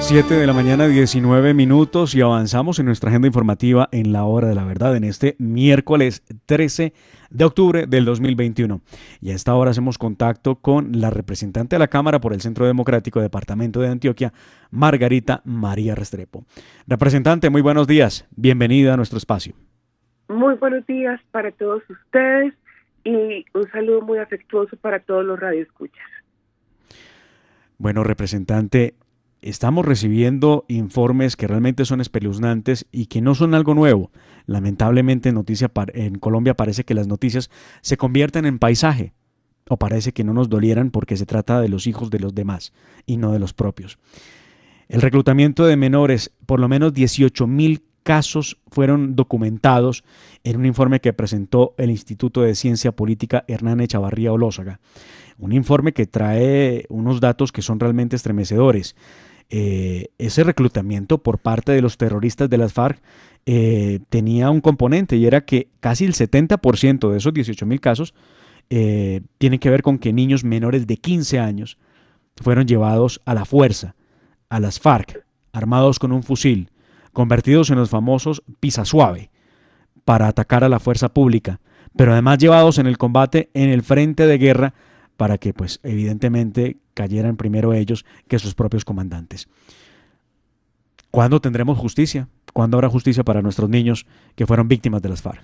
Siete de la mañana, 19 minutos, y avanzamos en nuestra agenda informativa en la hora de la verdad en este miércoles 13 de octubre del 2021. Y a esta hora hacemos contacto con la representante de la Cámara por el Centro Democrático Departamento de Antioquia, Margarita María Restrepo. Representante, muy buenos días. Bienvenida a nuestro espacio. Muy buenos días para todos ustedes y un saludo muy afectuoso para todos los radioescuchas. Bueno, representante, estamos recibiendo informes que realmente son espeluznantes y que no son algo nuevo. Lamentablemente en Colombia parece que las noticias se convierten en paisaje, o parece que no nos dolieran porque se trata de los hijos de los demás y no de los propios. El reclutamiento de menores, por lo menos 18.000 casos fueron documentados en un informe que presentó el Instituto de Ciencia Política Hernán Echavarría Olózaga. Un informe que trae unos datos que son realmente estremecedores. Ese reclutamiento por parte de los terroristas de las FARC tenía un componente, y era que casi el 70% de esos 18.000 casos tienen que ver con que niños menores de 15 años fueron llevados a la fuerza, a las FARC, armados con un fusil, convertidos en los famosos pisa suave, para atacar a la fuerza pública, pero además llevados en el combate en el frente de guerra para que, pues, evidentemente cayeran primero ellos que sus propios comandantes. ¿Cuándo tendremos justicia? ¿Cuándo habrá justicia para nuestros niños que fueron víctimas de las FARC?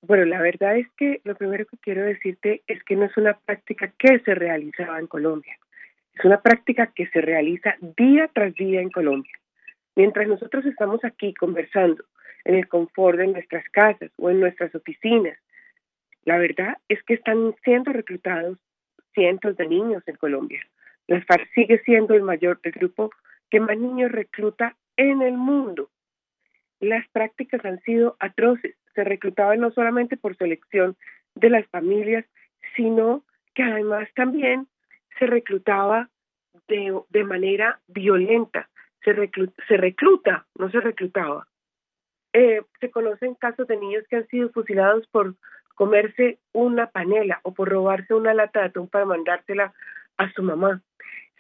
Bueno, la verdad es que lo primero que quiero decirte es que no es una práctica que se realizaba en Colombia. Es una práctica que se realiza día tras día en Colombia. Mientras nosotros estamos aquí conversando en el confort de nuestras casas o en nuestras oficinas, la verdad es que están siendo reclutados cientos de niños en Colombia. Las FARC sigue siendo el grupo que más niños recluta en el mundo. Las prácticas han sido atroces. Se reclutaban no solamente por selección de las familias, sino que además también se reclutaba de manera violenta. Se recluta, no se reclutaba. Se conocen casos de niños que han sido fusilados por comerse una panela o por robarse una lata de atún para mandársela a su mamá.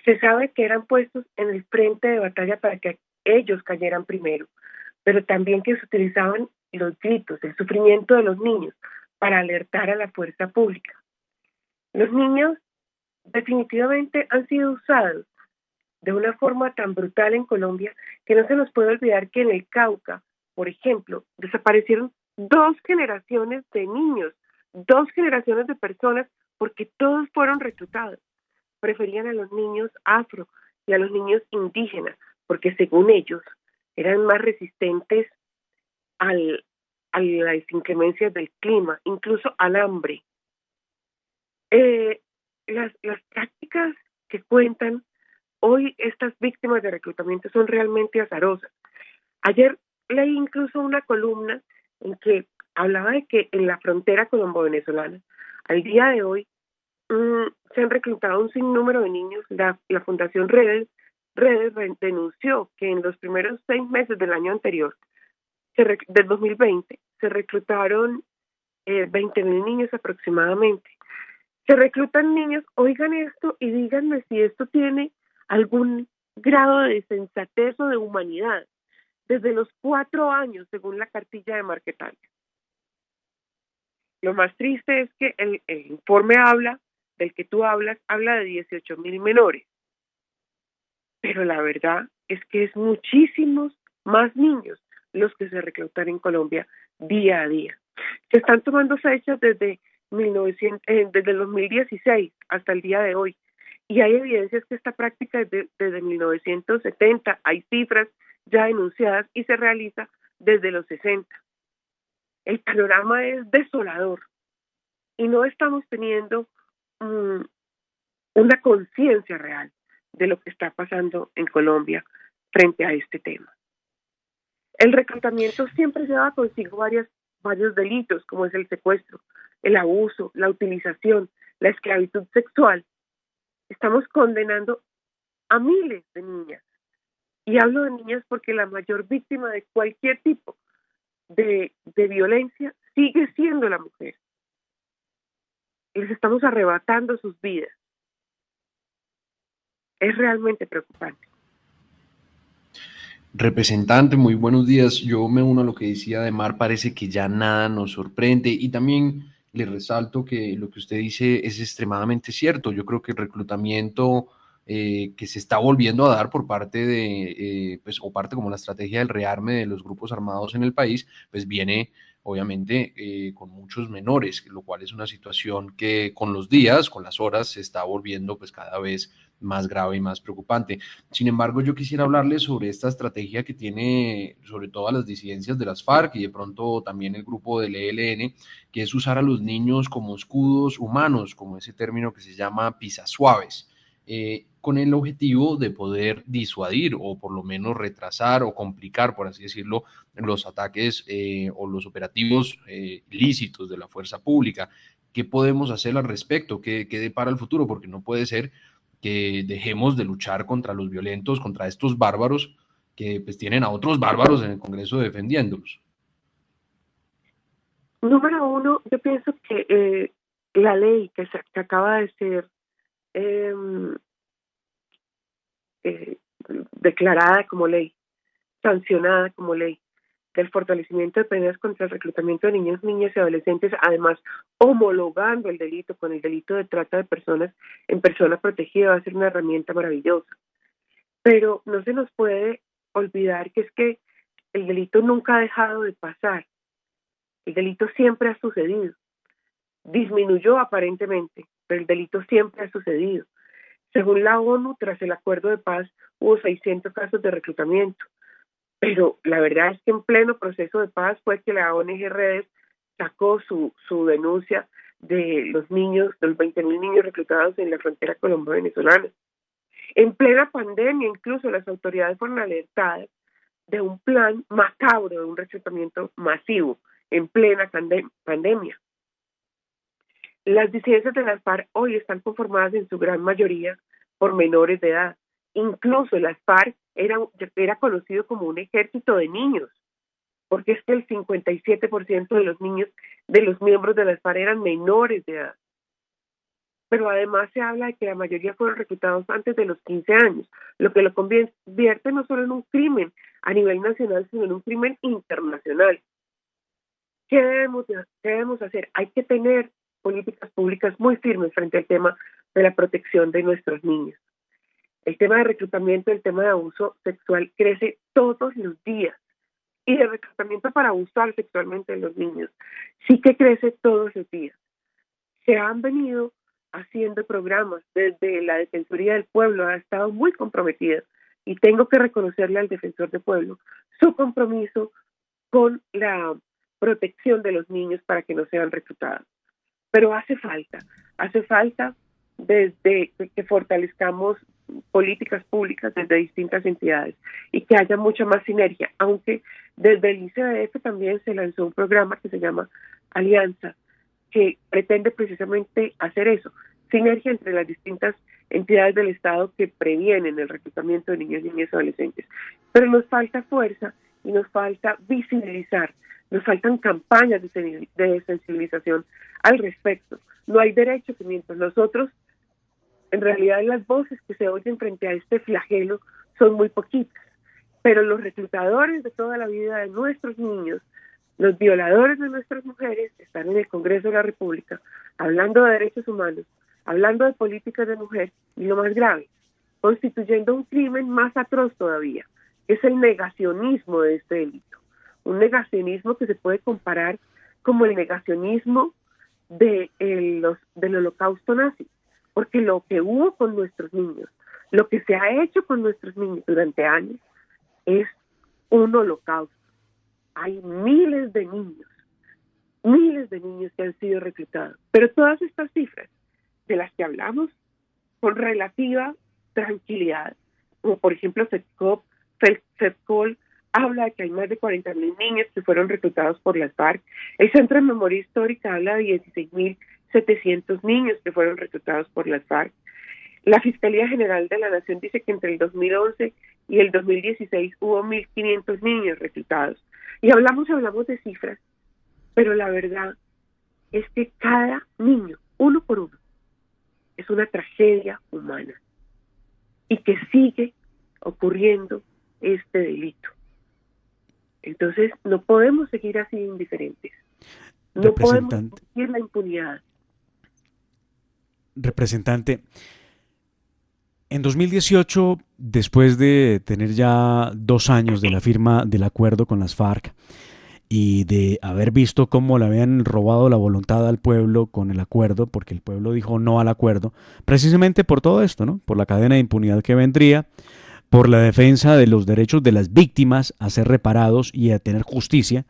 Se sabe que eran puestos en el frente de batalla para que ellos cayeran primero, pero también que se utilizaban los gritos, el sufrimiento de los niños para alertar a la fuerza pública. Los niños definitivamente han sido usados de una forma tan brutal en Colombia que no se nos puede olvidar que en el Cauca, por ejemplo, desaparecieron 2 generaciones de niños, 2 generaciones de personas, porque todos fueron reclutados. Preferían a los niños afro y a los niños indígenas, porque según ellos eran más resistentes a las inclemencias del clima, incluso al hambre. Las prácticas que cuentan hoy estas víctimas de reclutamiento son realmente azarosas. Ayer leí incluso una columna en que hablaba de que en la frontera colombo-venezolana, al día de hoy, se han reclutado un sinnúmero de niños. La Fundación Redes denunció que en los primeros 6 meses del año anterior, del 2020, se reclutaron 20.000 niños aproximadamente. Se reclutan niños, oigan esto y díganme si esto tiene algún grado de sensatez o de humanidad, desde los 4 años, según la cartilla de Marquetalia. Lo más triste es que el informe del que tú habla de 18.000 menores, pero la verdad es que es muchísimos más niños los que se reclutan en Colombia día a día. Se están tomando fechas desde el 2016 hasta el día de hoy, y hay evidencias que esta práctica desde 1970, hay cifras ya denunciadas y se realiza desde los 60. El panorama es desolador y no estamos teniendo una conciencia real de lo que está pasando en Colombia frente a este tema. El reclutamiento siempre lleva consigo varios delitos, como es el secuestro, el abuso, la utilización, la esclavitud sexual. Estamos condenando a miles de niñas. Y hablo de niñas porque la mayor víctima de cualquier tipo de violencia sigue siendo la mujer. Les estamos arrebatando sus vidas. Es realmente preocupante. Representante, muy buenos días. Yo me uno a lo que decía de Mar, parece que ya nada nos sorprende y también le resalto que lo que usted dice es extremadamente cierto. Yo creo que el reclutamiento que se está volviendo a dar por parte de, pues, o parte como la estrategia del rearme de los grupos armados en el país, pues viene obviamente con muchos menores, lo cual es una situación que con los días, con las horas, se está volviendo pues cada vez más grave y más preocupante. Sin embargo, yo quisiera hablarles sobre esta estrategia que tiene sobre todo a las disidencias de las FARC y de pronto también el grupo del ELN, que es usar a los niños como escudos humanos, como ese término que se llama pisasuaves, con el objetivo de poder disuadir o por lo menos retrasar o complicar, por así decirlo, los ataques o los operativos ilícitos de la fuerza pública. ¿Qué podemos hacer al respecto? ¿Qué depara el futuro? Porque no puede ser que dejemos de luchar contra los violentos, contra estos bárbaros que pues tienen a otros bárbaros en el Congreso defendiéndolos. Número uno, yo pienso que la ley que acaba de ser declarada como ley, sancionada como ley, del fortalecimiento de penas contra el reclutamiento de niños, niñas y adolescentes, además homologando el delito con el delito de trata de personas en persona protegida, va a ser una herramienta maravillosa. Pero no se nos puede olvidar que es que el delito nunca ha dejado de pasar. El delito siempre ha sucedido. Disminuyó aparentemente, pero el delito siempre ha sucedido. Según la ONU, tras el acuerdo de paz, hubo 600 casos de reclutamiento. Pero la verdad es que en pleno proceso de paz fue que la ONG Redes sacó su denuncia de los niños, de los 20.000 niños reclutados en la frontera colombo-venezolana. En plena pandemia, incluso las autoridades fueron alertadas de un plan macabro de un reclutamiento masivo en plena pandemia. Las disidencias de las FARC hoy están conformadas en su gran mayoría por menores de edad. Incluso las FARC era conocido como un ejército de niños, porque es que el 57% de los niños, de los miembros de las FARC eran menores de edad. Pero además se habla de que la mayoría fueron reclutados antes de los 15 años, lo que lo convierte no solo en un crimen a nivel nacional, sino en un crimen internacional. ¿Qué debemos hacer? Hay que tener políticas públicas muy firmes frente al tema de la protección de nuestros niños. El tema de reclutamiento, el tema de abuso sexual crece todos los días. Y el reclutamiento para abusar sexualmente de los niños sí que crece todos los días. Se han venido haciendo programas desde la Defensoría del Pueblo, ha estado muy comprometida y tengo que reconocerle al Defensor del Pueblo su compromiso con la protección de los niños para que no sean reclutados. Pero hace falta desde que fortalezcamos políticas públicas desde distintas entidades y que haya mucha más sinergia, aunque desde el ICBF también se lanzó un programa que se llama Alianza, que pretende precisamente hacer eso, sinergia entre las distintas entidades del Estado que previenen el reclutamiento de niños, niñas y adolescentes. Pero nos falta fuerza y nos falta visibilizar, nos faltan campañas de sensibilización al respecto. No hay derecho que mientras nosotros, en realidad las voces que se oyen frente a este flagelo son muy poquitas, pero los reclutadores de toda la vida de nuestros niños, los violadores de nuestras mujeres están en el Congreso de la República hablando de derechos humanos, hablando de políticas de mujer y lo más grave, constituyendo un crimen más atroz todavía, que es el negacionismo de este delito. Un negacionismo que se puede comparar como el negacionismo del holocausto nazi, porque lo que hubo con nuestros niños, lo que se ha hecho con nuestros niños durante años es un holocausto. Hay miles de niños que han sido reclutados, pero todas estas cifras de las que hablamos con relativa tranquilidad, como por ejemplo FEDCOL habla de que hay más de 40.000 niños que fueron reclutados por las FARC, el Centro de Memoria Histórica habla de 16.700 niños que fueron reclutados por las FARC, la Fiscalía General de la Nación dice que entre el 2011 y el 2016 hubo 1.500 niños reclutados, y hablamos de cifras Pero la verdad es que cada niño, uno por uno, es una tragedia humana y que sigue ocurriendo este delito. Entonces, no podemos seguir así indiferentes. No podemos seguir la impunidad. Representante, en 2018, después de tener ya 2 años de la firma del acuerdo con las FARC y de haber visto cómo le habían robado la voluntad al pueblo con el acuerdo, porque el pueblo dijo no al acuerdo, precisamente por todo esto, ¿no? Por la cadena de impunidad que vendría, por la defensa de los derechos de las víctimas a ser reparados y a tener justicia.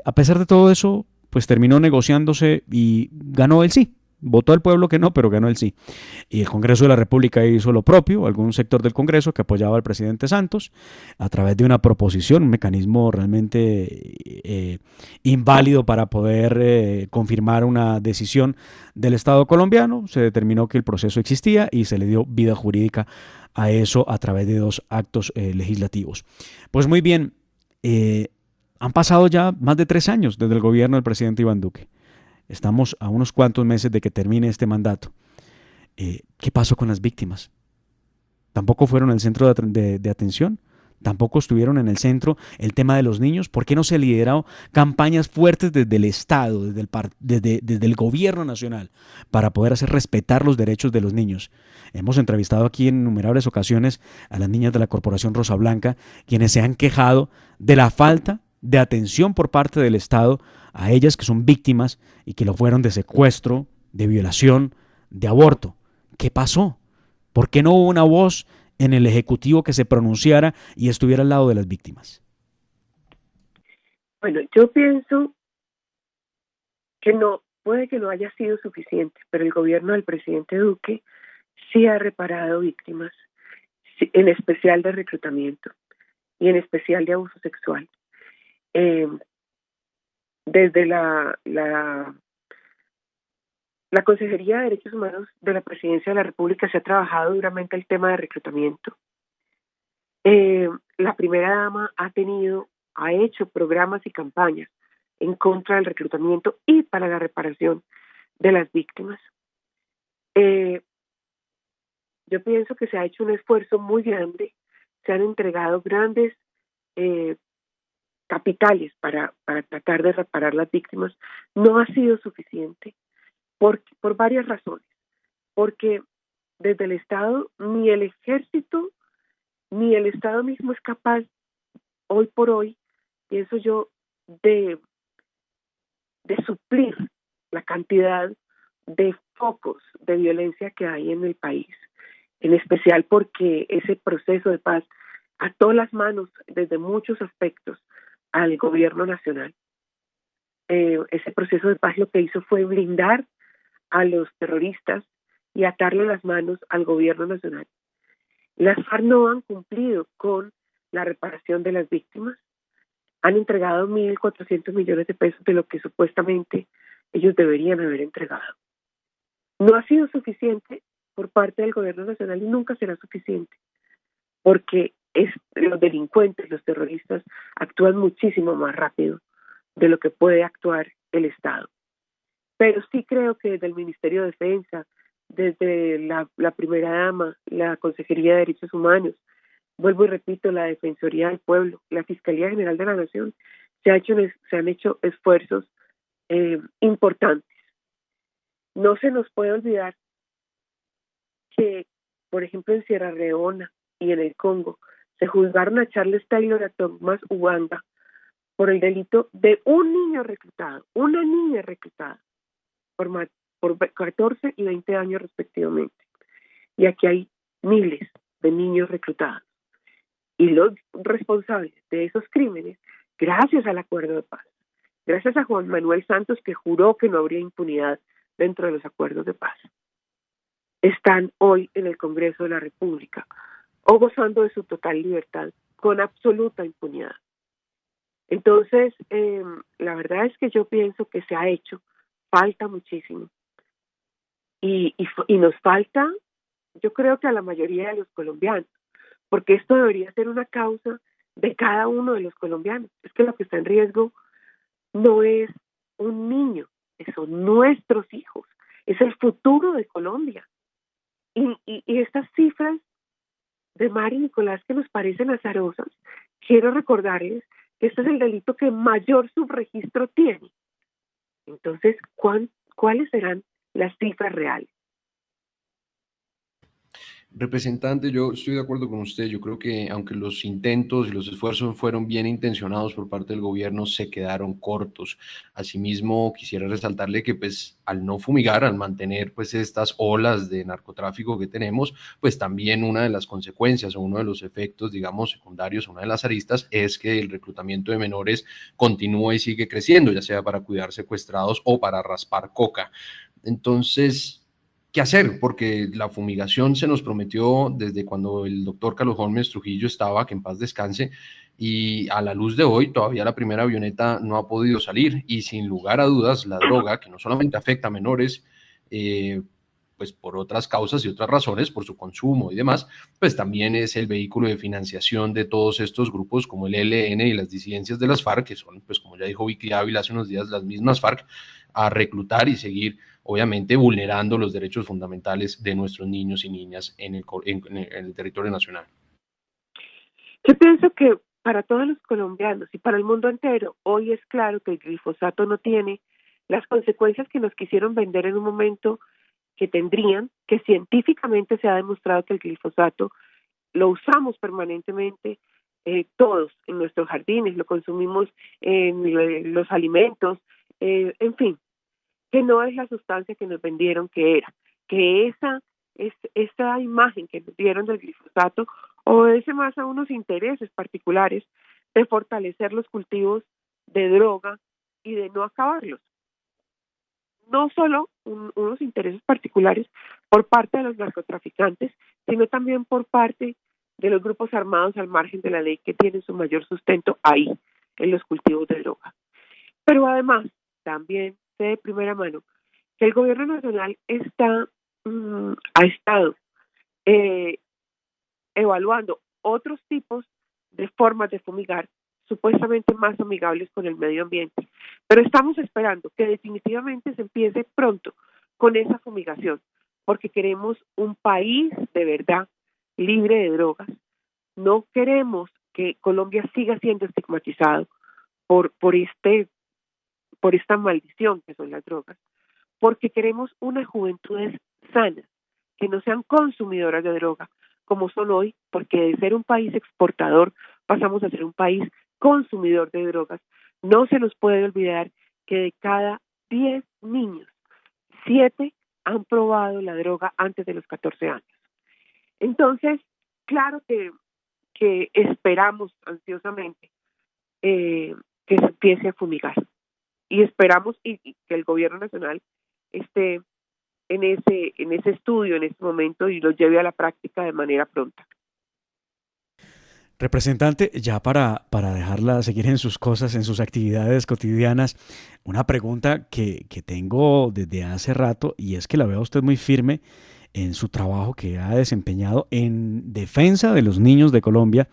A pesar de todo eso, pues terminó negociándose y ganó el sí. Votó el pueblo que no, pero ganó el sí. Y el Congreso de la República hizo lo propio, algún sector del Congreso que apoyaba al presidente Santos a través de una proposición, un mecanismo realmente inválido para poder confirmar una decisión del Estado colombiano. Se determinó que el proceso existía y se le dio vida jurídica a eso a través de 2 actos legislativos. Pues muy bien, han pasado ya más de 3 años desde el gobierno del presidente Iván Duque. Estamos a unos cuantos meses de que termine este mandato. ¿Qué pasó con las víctimas? ¿Tampoco fueron el centro de atención? ¿Tampoco estuvieron en el centro el tema de los niños? ¿Por qué no se lideraron campañas fuertes desde el Estado, desde el gobierno nacional, para poder hacer respetar los derechos de los niños? Hemos entrevistado aquí en innumerables ocasiones a las niñas de la Corporación Rosa Blanca, quienes se han quejado de la falta de atención por parte del Estado a ellas que son víctimas y que lo fueron de secuestro, de violación, de aborto. ¿Qué pasó? ¿Por qué no hubo una voz en el Ejecutivo que se pronunciara y estuviera al lado de las víctimas? Bueno, yo pienso que no, puede que no haya sido suficiente, pero el gobierno del presidente Duque sí ha reparado víctimas, en especial de reclutamiento y en especial de abuso sexual. Desde la Consejería de Derechos Humanos de la Presidencia de la República se ha trabajado duramente el tema de reclutamiento. La primera dama ha hecho programas y campañas en contra del reclutamiento y para la reparación de las víctimas. Yo pienso que se ha hecho un esfuerzo muy grande, se han entregado grandes capitales para tratar de reparar las víctimas. No ha sido suficiente por varias razones, porque desde el Estado ni el ejército ni el Estado mismo es capaz hoy por hoy, pienso yo, de suplir la cantidad de focos de violencia que hay en el país, en especial porque ese proceso de paz ató las manos desde muchos aspectos al gobierno nacional. Ese proceso de paz lo que hizo fue blindar a los terroristas y atarle las manos al gobierno nacional. Las FARC no han cumplido con la reparación de las víctimas. Han entregado 1.400 millones de pesos de lo que supuestamente ellos deberían haber entregado. No ha sido suficiente por parte del gobierno nacional y nunca será suficiente, porque los delincuentes, los terroristas, actúan muchísimo más rápido de lo que puede actuar el Estado. Pero sí creo que desde el Ministerio de Defensa, desde la primera dama, la Consejería de Derechos Humanos, vuelvo y repito, la Defensoría del Pueblo, la Fiscalía General de la Nación, se han hecho esfuerzos importantes. No se nos puede olvidar que, por ejemplo, en Sierra Leona y en el Congo, se juzgaron a Charles Taylor y a Thomas Uwanga por el delito de un niño reclutado, una niña reclutada, por 14 y 20 años respectivamente. Y aquí hay miles de niños reclutados. Y los responsables de esos crímenes, gracias al acuerdo de paz, gracias a Juan Manuel Santos, que juró que no habría impunidad dentro de los acuerdos de paz, están hoy en el Congreso de la República o gozando de su total libertad con absoluta impunidad. Entonces, la verdad es que yo pienso que se ha hecho, falta muchísimo. Y nos falta, yo creo que a la mayoría de los colombianos, porque esto debería ser una causa de cada uno de los colombianos. Es que lo que está en riesgo no es un niño, son nuestros hijos, es el futuro de Colombia. Y estas cifras de Mari y Nicolás que nos parecen azarosas, quiero recordarles que este es el delito que mayor subregistro tiene. Entonces, ¿cuáles serán las cifras reales? Representante, yo estoy de acuerdo con usted. Yo creo que aunque los intentos y los esfuerzos fueron bien intencionados por parte del gobierno, se quedaron cortos. Asimismo, quisiera resaltarle que pues al no fumigar, al mantener pues estas olas de narcotráfico que tenemos, pues también una de las consecuencias o uno de los efectos, digamos, secundarios, una de las aristas es que el reclutamiento de menores continúa y sigue creciendo, ya sea para cuidar secuestrados o para raspar coca. Entonces, ¿qué hacer? Porque la fumigación se nos prometió desde cuando el doctor Carlos Holmes Trujillo estaba, que en paz descanse, y a la luz de hoy todavía la primera avioneta no ha podido salir y sin lugar a dudas la droga, que no solamente afecta a menores, pues por otras causas y otras razones, por su consumo y demás, pues también es el vehículo de financiación de todos estos grupos como el ELN y las disidencias de las FARC, que son, pues como ya dijo Vicky Ávila hace unos días, las mismas FARC, a reclutar y seguir obviamente vulnerando los derechos fundamentales de nuestros niños y niñas en el territorio nacional. Yo pienso que para todos los colombianos y para el mundo entero, hoy es claro que el glifosato no tiene las consecuencias que nos quisieron vender en un momento que tendrían, que científicamente se ha demostrado que el glifosato lo usamos permanentemente todos en nuestros jardines, lo consumimos en los alimentos, en fin, que no es la sustancia que nos vendieron que era, que esa imagen que nos dieron del glifosato obedece más a unos intereses particulares de fortalecer los cultivos de droga y de no acabarlos. No solo unos intereses particulares por parte de los narcotraficantes, sino también por parte de los grupos armados al margen de la ley que tienen su mayor sustento ahí, en los cultivos de droga. Pero además, también sé de primera mano que el gobierno nacional ha estado evaluando otros tipos de formas de fumigar supuestamente más amigables con el medio ambiente. Pero estamos esperando que definitivamente se empiece pronto con esa fumigación, porque queremos un país de verdad libre de drogas. No queremos que Colombia siga siendo estigmatizado por esta maldición que son las drogas, porque queremos unas juventudes sanas, que no sean consumidoras de droga, como son hoy, porque de ser un país exportador pasamos a ser un país consumidor de drogas. No se nos puede olvidar que de cada 10 niños, 7 han probado la droga antes de los 14 años. Entonces, claro que esperamos ansiosamente que se empiece a fumigar y esperamos y que el gobierno nacional esté en ese estudio en este momento y lo lleve a la práctica de manera pronta. Representante, ya para dejarla seguir en sus cosas, en sus actividades cotidianas, una pregunta que tengo desde hace rato y es que la veo a usted muy firme en su trabajo que ha desempeñado en defensa de los niños de Colombia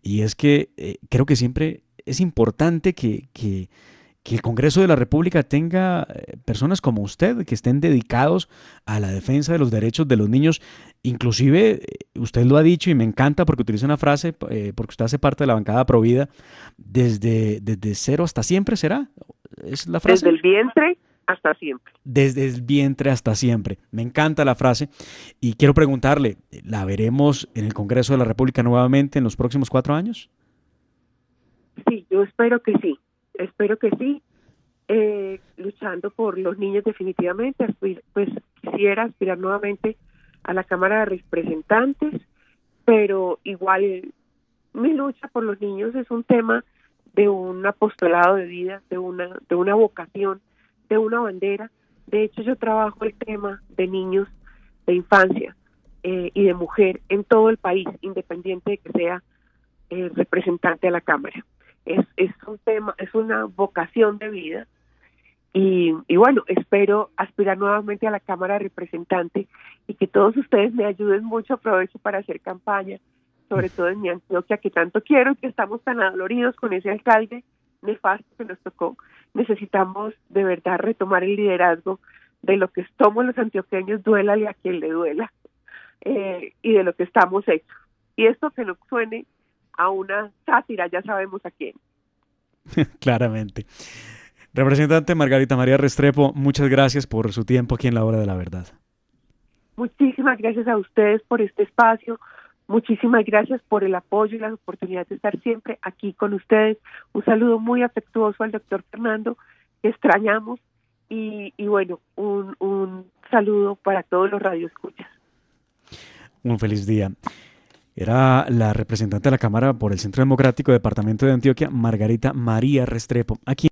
y es que creo que siempre es importante que el Congreso de la República tenga personas como usted que estén dedicados a la defensa de los derechos de los niños. Inclusive, usted lo ha dicho y me encanta porque utiliza una frase, porque usted hace parte de la bancada Provida, desde cero hasta siempre, ¿será? ¿Es la frase? Desde el vientre hasta siempre. Desde el vientre hasta siempre. Me encanta la frase y quiero preguntarle, ¿la veremos en el Congreso de la República nuevamente en los próximos 4 años? Sí, yo espero que sí. Espero que sí, luchando por los niños definitivamente, pues quisiera aspirar nuevamente a la Cámara de Representantes, pero igual mi lucha por los niños es un tema de un apostolado de vida, de una vocación, de una bandera. De hecho, yo trabajo el tema de niños, de infancia y de mujer en todo el país, independiente de que sea representante a la Cámara. Es un tema, es una vocación de vida y bueno, espero aspirar nuevamente a la Cámara de Representantes y que todos ustedes me ayuden mucho. Aprovecho para hacer campaña, sobre todo en mi Antioquia, que tanto quiero y que estamos tan adoloridos con ese alcalde nefasto que nos tocó. necesitamos de verdad retomar el liderazgo de lo que somos los antioqueños, duélale a quien le duela, y de lo que estamos hechos. Y esto que no suene a una sátira, ya sabemos a quién. Claramente. Representante Margarita María Restrepo, muchas gracias por su tiempo aquí en La Hora de la Verdad. Muchísimas gracias a ustedes por este espacio, muchísimas gracias por el apoyo y la oportunidad de estar siempre aquí con ustedes. Un saludo muy afectuoso al doctor Fernando, que extrañamos, y bueno, un saludo para todos los radioescuchas. Un feliz día. Era la representante de la Cámara por el Centro Democrático, Departamento de Antioquia, Margarita María Restrepo. Aquí